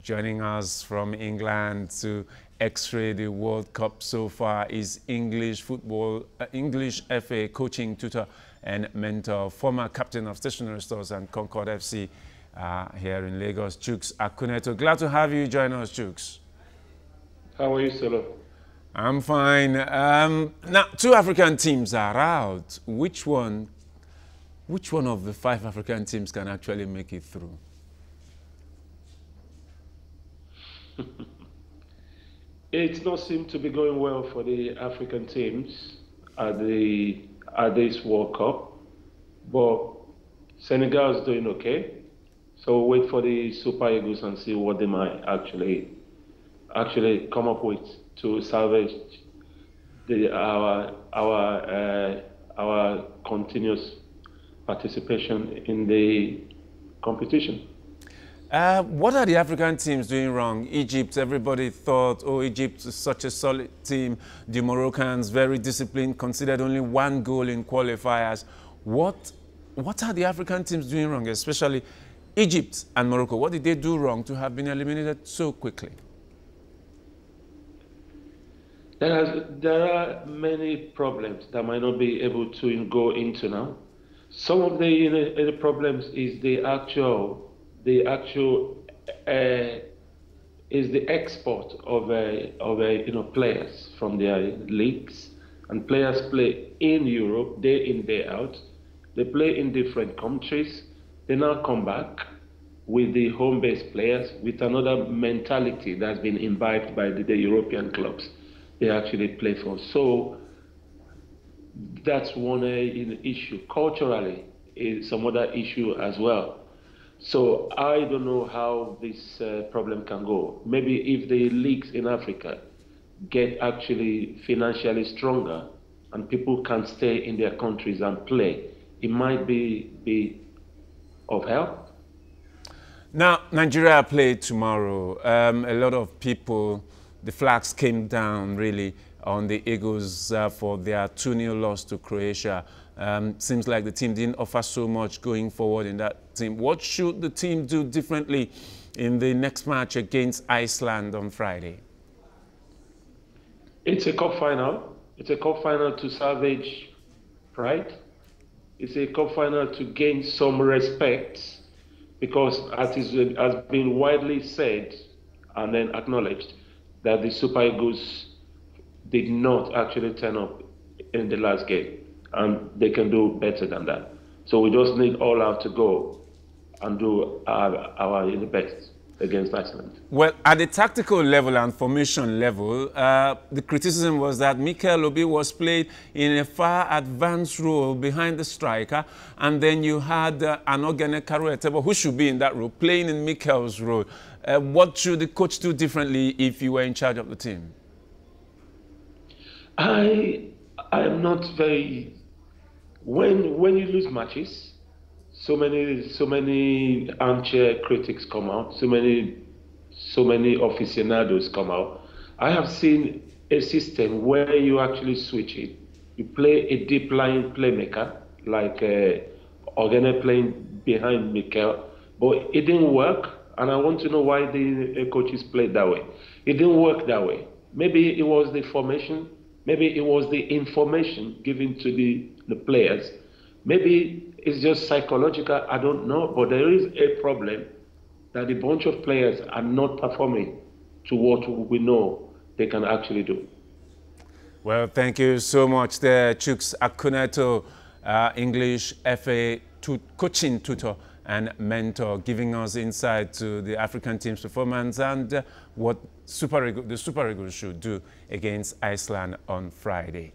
Joining us from England to x-ray the World Cup so far is English FA coaching tutor and mentor, former captain of Stationery Stores and Concord FC here in Lagos, Chuks Akuneto. Glad to have you join us, Chuks. How are you, Solo? I'm fine. Now, two African teams are out. Which one of the 5 African teams can actually make it through? It's not seemed to be going well for the African teams at this World Cup, but Senegal is doing okay. So we'll wait for the Super Eagles and see what they might actually come up with to salvage our continuous participation in the competition. What are the African teams doing wrong? Egypt, everybody thought, oh, Egypt is such a solid team. The Moroccans, very disciplined, considered only 1 goal in qualifiers. What are the African teams doing wrong, especially Egypt and Morocco? What did they do wrong to have been eliminated so quickly? There are many problems that I might not be able to go into now. Some of the problems is the export of players from their leagues, and players play in Europe day in, day out. They play in different countries. They now come back with the home-based players with another mentality that's been imbibed by the European clubs they actually play for. So that's one issue. Culturally, is some other issue as well. So I don't know how this problem can go. Maybe if the leagues in Africa get actually financially stronger and people can stay in their countries and play, it might be of help. Now, Nigeria play tomorrow. A lot of people, the flags came down really on the Eagles for their 2-0 loss to Croatia. Seems like the team didn't offer so much going forward in that team. What should the team do differently in the next match against Iceland on Friday? It's a cup final. It's a cup final to salvage pride. It's a cup final to gain some respect, because as has been widely said and then acknowledged that the Super Eagles did not actually turn up in the last game, and they can do better than that. So we just need all out to go and do our best against Iceland. Well, at the tactical level and formation level, the criticism was that Mikel Obi was played in a far advanced role behind the striker, and then you had Anogene Karuetebo, who should be in that role, playing in Mikel's role. What should the coach do differently if you were in charge of the team? I am not very. When you lose matches, so many armchair critics come out, so many aficionados come out. I have seen a system where you actually switch it. You play a deep line playmaker like Ogene playing behind Mikel, but it didn't work. And I want to know why the coaches played that way. It didn't work that way. Maybe it was the formation. Maybe it was the information given to the players. Maybe it's just psychological, I don't know, but there is a problem that a bunch of players are not performing to what we know they can actually do. Well, thank you so much there, Chuks Akuneto, English FA coaching tutor and mentor, giving us insight to the African team's performance and what the Super Eagles should do against Iceland on Friday.